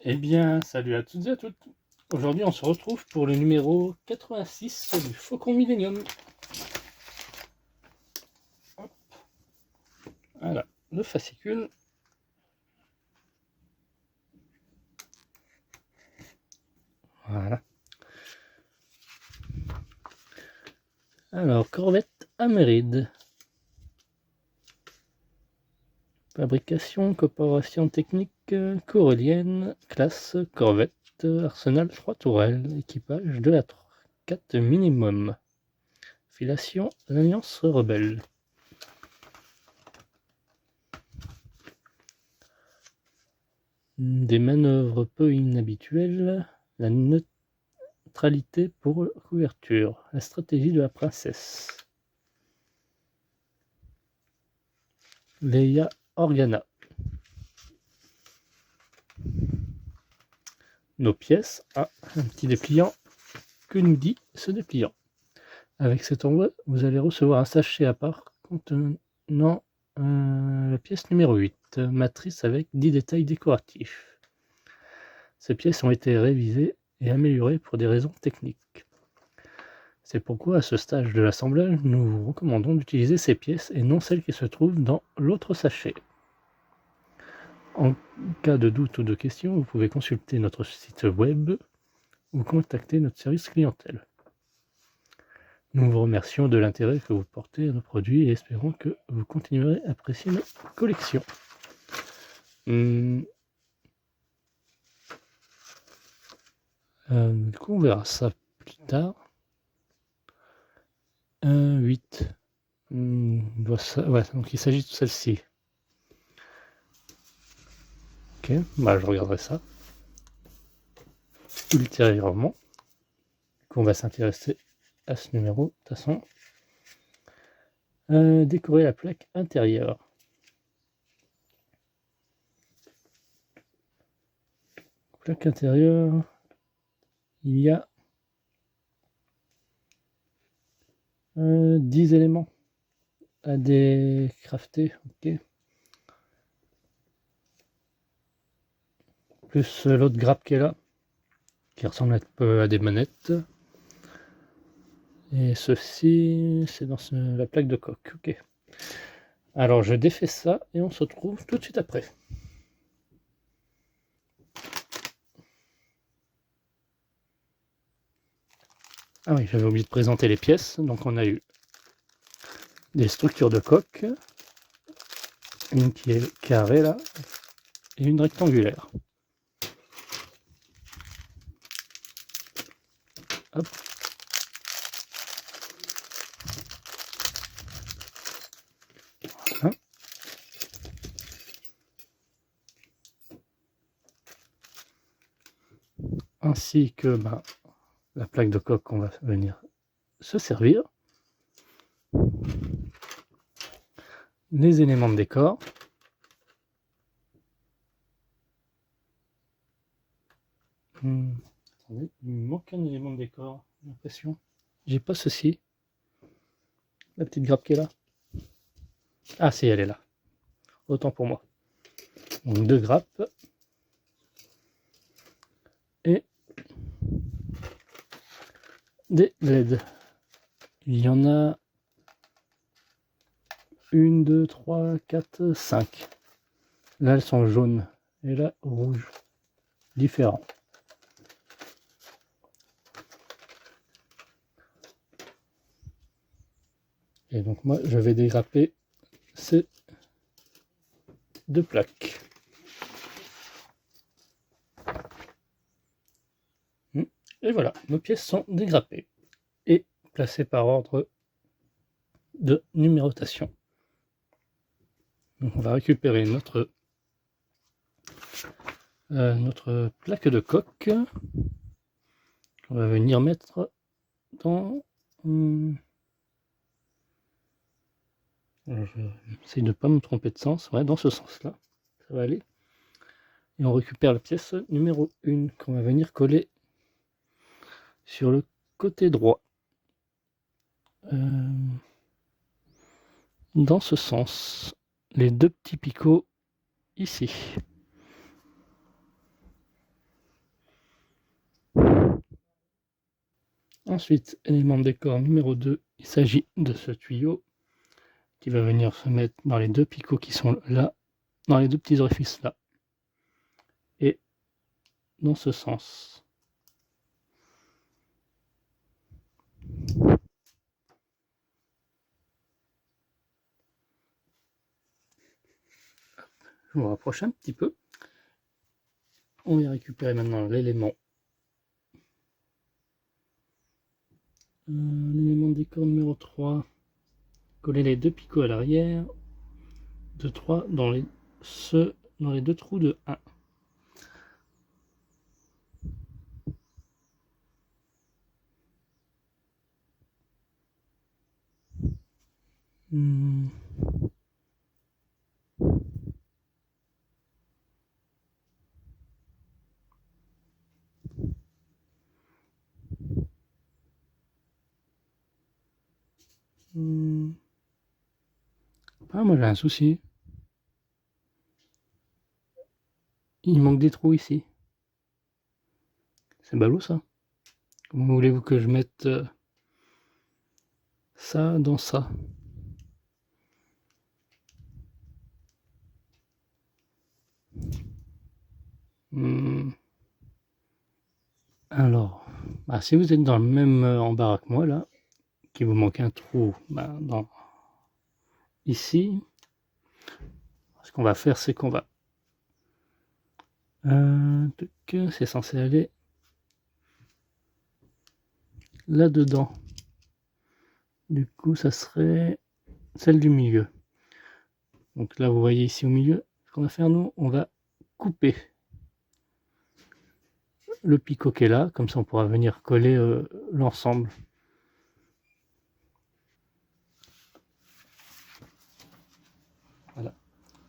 Eh bien, salut à toutes et à toutes. Aujourd'hui, on se retrouve pour le numéro 86 du Faucon Millenium. Hop. Voilà, le fascicule. Voilà. Alors, corvette Améride. Fabrication, coopération technique corallienne, classe corvette, arsenal 3 tourelles, équipage de la 4 minimum. Filiation, l'Alliance rebelle. Des manœuvres peu inhabituelles, la neutralité pour couverture, la stratégie de la princesse. Leia Organa. Nos pièces. Ah, un petit dépliant. Que nous dit ce dépliant? Avec cet envoi, vous allez recevoir un sachet à part contenant la pièce numéro 8, matrice avec 10 détails décoratifs. Ces pièces ont été révisées et améliorées pour des raisons techniques. C'est pourquoi, à ce stage de l'assemblage, nous vous recommandons d'utiliser ces pièces et non celles qui se trouvent dans l'autre sachet. En cas de doute ou de question, vous pouvez consulter notre site web ou contacter notre service clientèle. Nous vous remercions de l'intérêt que vous portez à nos produits et espérons que vous continuerez à apprécier nos collections. Du coup, on verra ça plus tard. 8. Ouais, donc il s'agit de celle-ci. Ok, bah je regarderai ça ultérieurement. Du coup, on va s'intéresser à ce numéro. De toute façon, décorer la plaque intérieure. Plaque intérieure, il y a 10 éléments à décrafter. Ok. Plus l'autre grappe qui est là, qui ressemble un peu à des manettes. Et ceci, c'est dans la plaque de coque. Ok. Alors je défais ça et on se retrouve tout de suite après. Ah oui, j'avais oublié de présenter les pièces. Donc on a eu des structures de coque, une qui est carrée là, et une rectangulaire. Hop. Voilà. Ainsi que la plaque de coque qu'on va venir se servir. Les éléments de décor. Attendez, il me manque un élément de décor, j'ai l'impression. J'ai pas ceci. La petite grappe qui est là. Ah si, elle est là. Autant pour moi. Donc 2 grappes. Et des LED. Il y en a 1, 2, 3, 4, 5. Là, elles sont jaunes. Et là, rouge. Différents. Et donc moi, je vais dégrapper ces 2 plaques. Et voilà, nos pièces sont dégrappées et placées par ordre de numérotation. Donc on va récupérer notre plaque de coque. On va venir mettre dans... J'essaie de ne pas me tromper de sens. Ouais, dans ce sens-là, ça va aller. Et on récupère la pièce numéro 1 qu'on va venir coller sur le côté droit. Dans ce sens, les 2 petits picots ici. Ensuite, élément de décor numéro 2, il s'agit de ce tuyau qui va venir se mettre dans les deux picots qui sont là, dans les deux petits orifices là, et dans ce sens. Je vous rapproche un petit peu. On va récupérer maintenant l'élément. L'élément de décor numéro 3. Coller les deux picots à l'arrière de 3 dans les deux trous de 1. Ah, moi j'ai un souci. Il manque des trous ici. C'est ballot ça. Comment voulez-vous que je mette ça dans ça? Alors, bah, si vous êtes dans le même embarras que moi là, qu'il vous manque un trou ici, ce qu'on va faire, c'est qu'on va c'est censé aller là-dedans. Du coup, ça serait celle du milieu. Donc là, vous voyez ici au milieu, ce qu'on va faire, nous, on va couper le picot qui est là, comme ça on pourra venir coller l'ensemble. Voilà,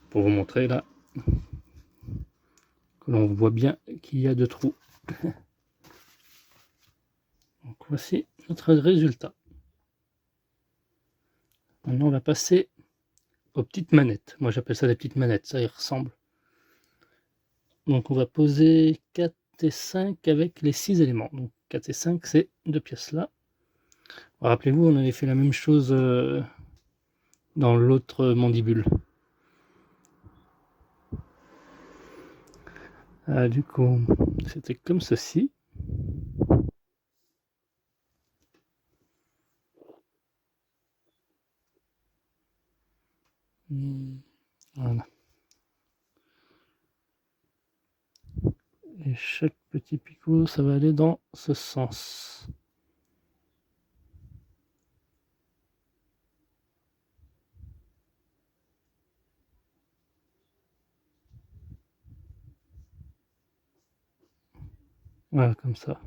pour vous montrer là que l'on voit bien qu'il y a 2 trous. Donc voici notre résultat. Maintenant on va passer aux petites manettes. Moi j'appelle ça des petites manettes, ça y ressemble. Donc on va poser 4 et 5 avec les 6 éléments. Donc 4 et 5 c'est 2 pièces là. Rappelez-vous, on avait fait la même chose dans l'autre mandibule. Du coup, c'était comme ceci. Voilà. Et chaque petit picot, ça va aller dans ce sens. Voilà, comme ça.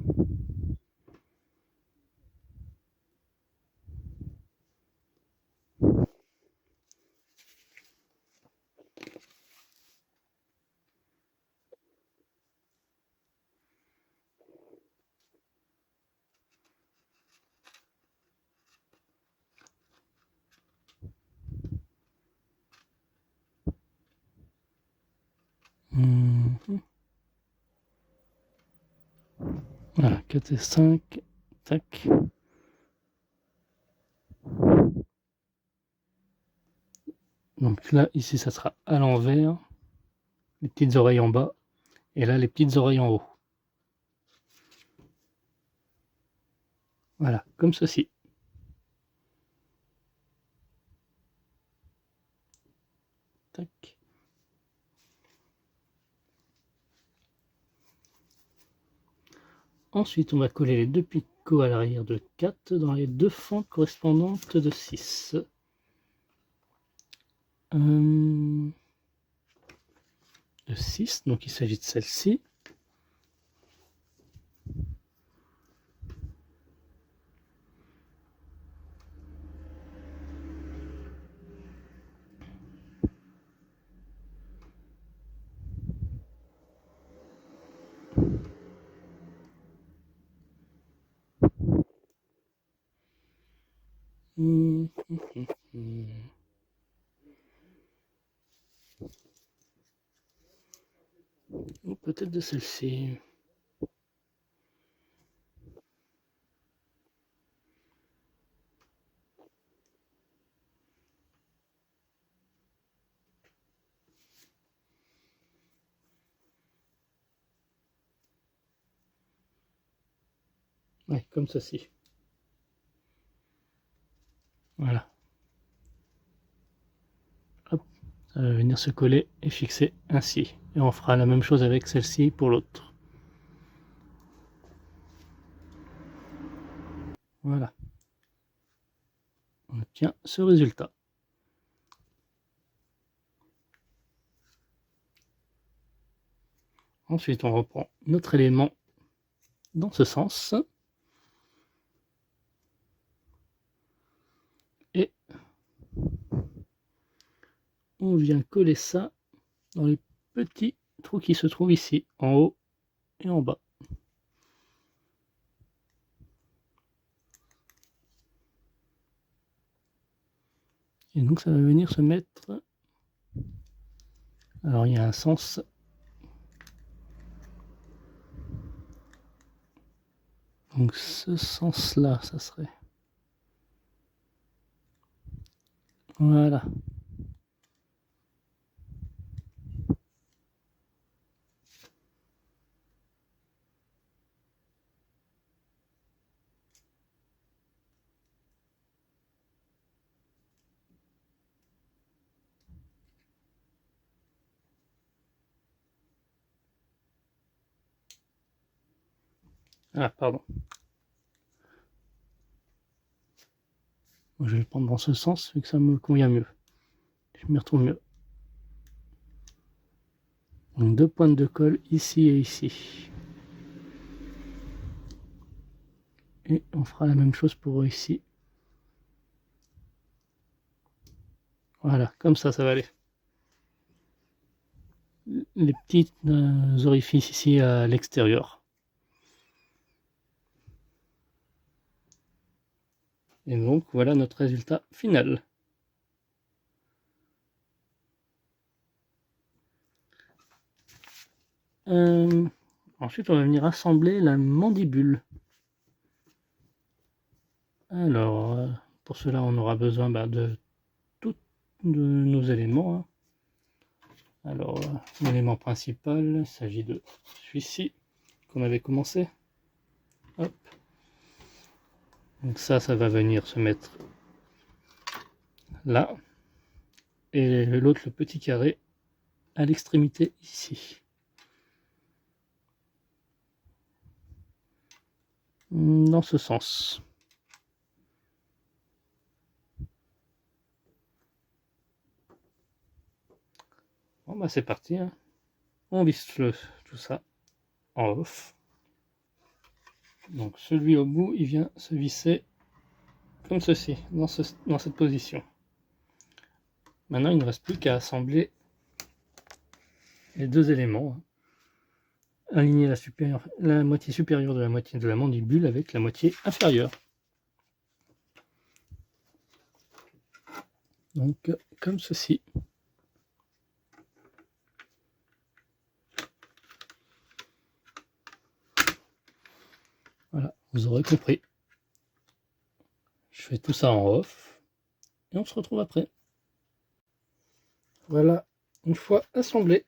Voilà, 4 et 5. Tac. Donc là, ici, ça sera à l'envers. Les petites oreilles en bas. Et là, les petites oreilles en haut. Voilà, comme ceci. Tac. Ensuite, on va coller les deux picots à l'arrière de 4 dans les deux fentes correspondantes de 6. De 6, donc il s'agit de celle-ci. Ou peut-être de celle-ci. Ouais, comme ceci. Voilà. Hop, ça va venir se coller et fixer ainsi. Et on fera la même chose avec celle-ci pour l'autre. Voilà. On obtient ce résultat. Ensuite, on reprend notre élément dans ce sens. Et on vient coller ça dans les petits trous qui se trouvent ici, en haut et en bas. Et donc ça va venir se mettre... Alors il y a un sens... Donc ce sens-là, ça serait... Voilà. Ah, pardon. Je vais le prendre dans ce sens, vu que ça me convient mieux. Je m'y retrouve mieux. Donc 2 pointes de colle ici et ici. Et on fera la même chose pour ici. Voilà, comme ça va aller. Les petits orifices ici à l'extérieur. Et donc voilà notre résultat final. Ensuite on va venir assembler la mandibule. Alors pour cela on aura besoin de tous nos éléments. Hein. Alors l'élément principal, il s'agit de celui-ci qu'on avait commencé. Hop. Donc ça va venir se mettre là. Et l'autre, le petit carré, à l'extrémité ici. Dans ce sens. Bon bah c'est parti. Hein. On visse tout ça en off. Donc celui au bout, il vient se visser comme ceci, dans cette position. Maintenant, il ne reste plus qu'à assembler les deux éléments. Hein. Aligner la moitié supérieure de la moitié de la mandibule avec la moitié inférieure. Donc, comme ceci. Voilà, vous aurez compris. Je fais tout ça en off. Et on se retrouve après. Voilà, une fois assemblé.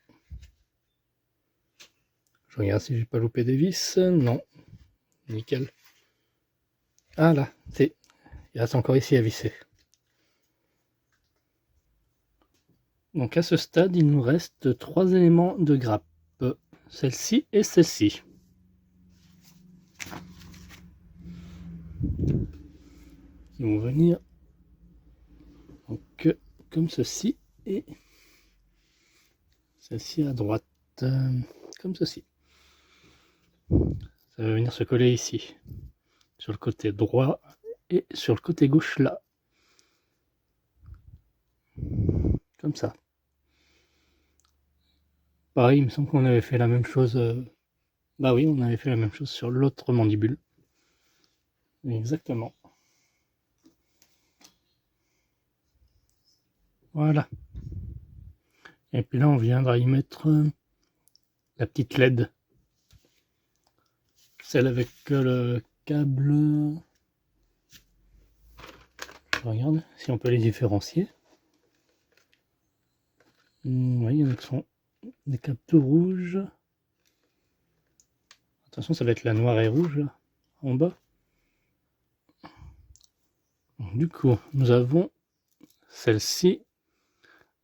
Je regarde si j'ai pas loupé des vis. Non. Nickel. Ah là, il reste encore ici à visser. Donc à ce stade, il nous reste 3 éléments de grappe. Celle-ci et celle-ci. Ils vont venir donc, comme ceci et celle-ci à droite. Comme ceci. Ça va venir se coller ici. Sur le côté droit et sur le côté gauche là. Comme ça. Pareil, il me semble qu'on avait fait la même chose. Bah oui, on avait fait la même chose sur l'autre mandibule. Exactement. Voilà. Et puis là, on viendra y mettre la petite LED. Celle avec le câble. Je regarde si on peut les différencier. Oui, il y en a qui sont des câbles tout rouges. Attention, ça va être la noire et rouge là, en bas. Du coup, nous avons celle-ci,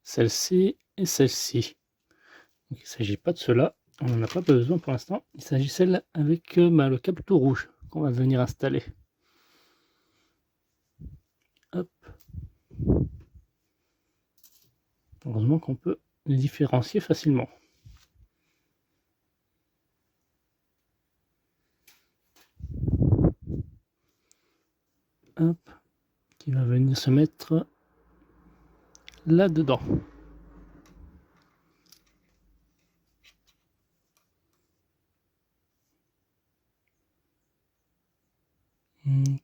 celle-ci et celle-ci. Il ne s'agit pas de cela, on n'en a pas besoin pour l'instant. Il s'agit celle avec le câble tout rouge qu'on va venir installer. Hop. Heureusement qu'on peut les différencier facilement. Hop. Qui va venir se mettre là-dedans.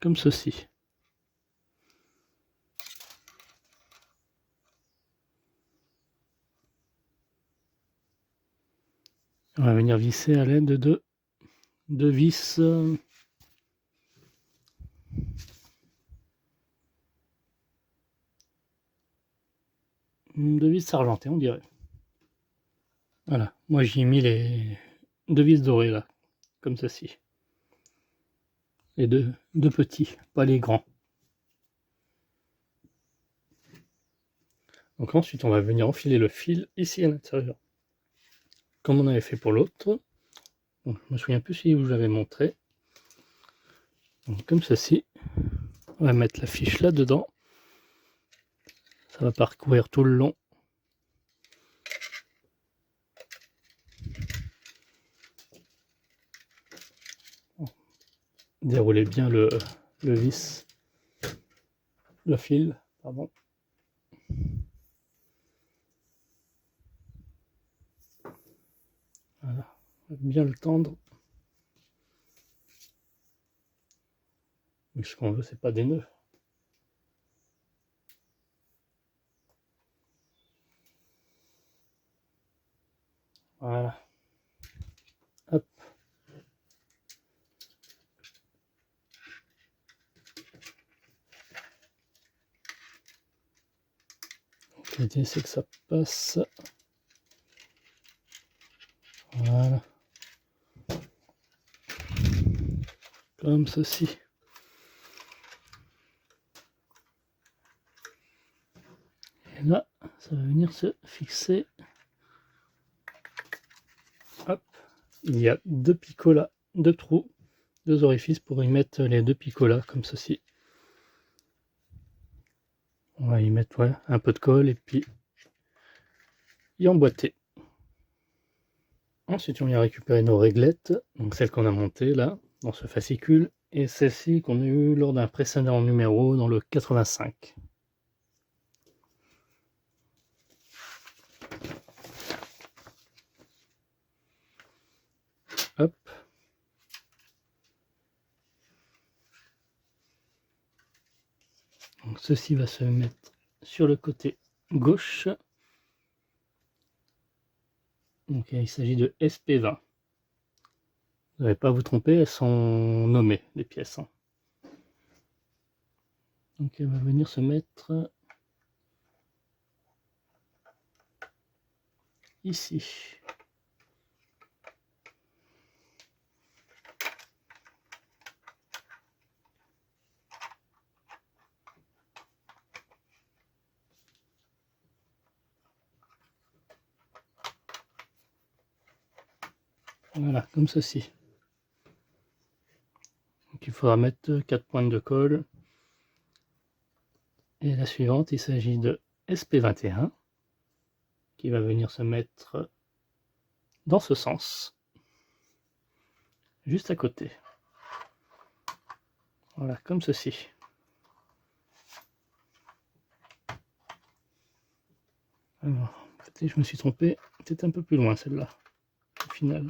Comme ceci. On va venir visser à l'aide de vis argentées, on dirait. Voilà, moi j'ai mis les deux vis dorées là, comme ceci. Les deux petits, pas les grands. Donc ensuite on va venir enfiler le fil ici à l'intérieur, comme on avait fait pour l'autre. Donc, je me souviens plus si je vous l'avais montré. Donc, comme ceci, on va mettre la fiche là dedans. Ça va parcourir tout le long. Déroulez bien le vis, le fil, pardon. Voilà, on va bien le tendre. Mais ce qu'on veut, c'est pas des nœuds. Voilà. Hop. L'idée, c'est que ça passe. Voilà. Comme ceci. Et là, ça va venir se fixer. Hop. Il y a deux picots là, deux trous, deux orifices pour y mettre les deux picots là, comme ceci. On va y mettre un peu de colle et puis y emboîter. Ensuite, on vient récupérer nos réglettes, donc celles qu'on a montées là, dans ce fascicule, et celle-ci qu'on a eu lors d'un précédent numéro dans le 85. Hop. Donc ceci va se mettre sur le côté gauche. Donc il s'agit de SP20. Vous n'allez pas vous tromper, elles sont nommées, les pièces. Donc elle va venir se mettre ici. Voilà, comme ceci. Donc il faudra mettre 4 pointes de colle. Et la suivante, il s'agit de SP21, qui va venir se mettre dans ce sens, juste à côté. Voilà, comme ceci. Alors, peut-être je me suis trompé, peut-être un peu plus loin celle-là, au final.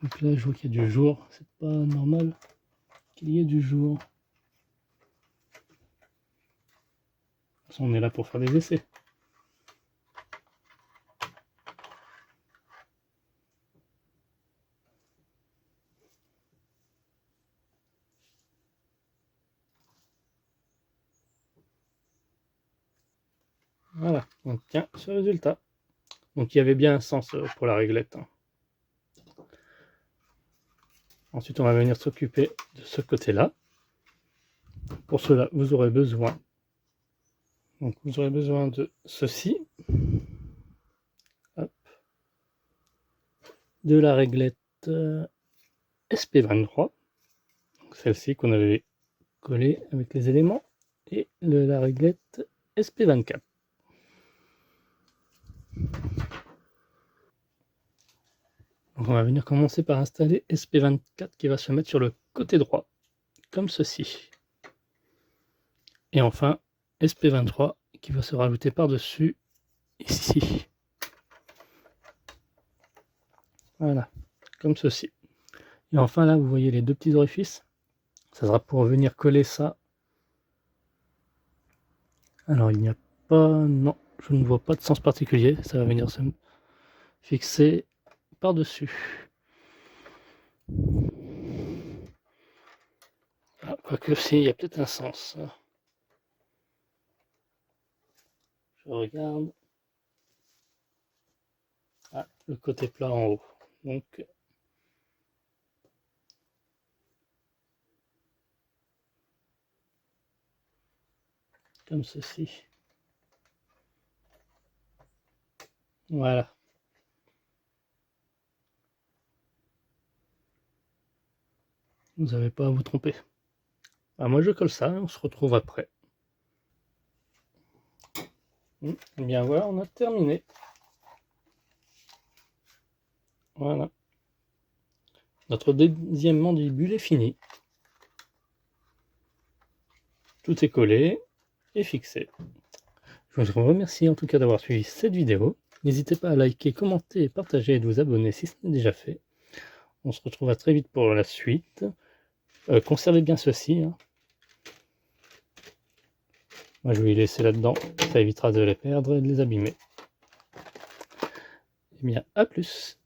Donc là, je vois qu'il y a du jour, c'est pas normal qu'il y ait du jour. De toute façon, on est là pour faire des essais. Voilà, on tient ce résultat. Donc il y avait bien un sens pour la réglette. Ensuite, on va venir s'occuper de ce côté-là. Pour cela, vous aurez besoin de ceci. Hop. De la réglette SP23. Celle-ci qu'on avait collée avec les éléments. Et la réglette SP24. Donc on va venir commencer par installer SP24 qui va se mettre sur le côté droit, comme ceci. Et enfin, SP23 qui va se rajouter par-dessus, ici. Voilà, comme ceci. Et enfin là, vous voyez les deux petits orifices. Ça sera pour venir coller ça. Alors il n'y a pas... Non, je ne vois pas de sens particulier. Ça va venir se fixer par-dessus. Ah, quoique si, il y a peut-être un sens. Je regarde. Ah, le côté plat en haut. Donc, comme ceci. Voilà. Vous n'avez pas à vous tromper. Ah, moi je colle ça, on se retrouve après. Et bien voilà, on a terminé. Voilà. Notre deuxième mandibule est fini. Tout est collé et fixé. Je vous remercie en tout cas d'avoir suivi cette vidéo. N'hésitez pas à liker, commenter, et partager et de vous abonner si ce n'est déjà fait. On se retrouvera très vite pour la suite. Conservez bien ceci. Hein. Moi je vais les laisser là-dedans. Ça évitera de les perdre et de les abîmer. Et bien à plus.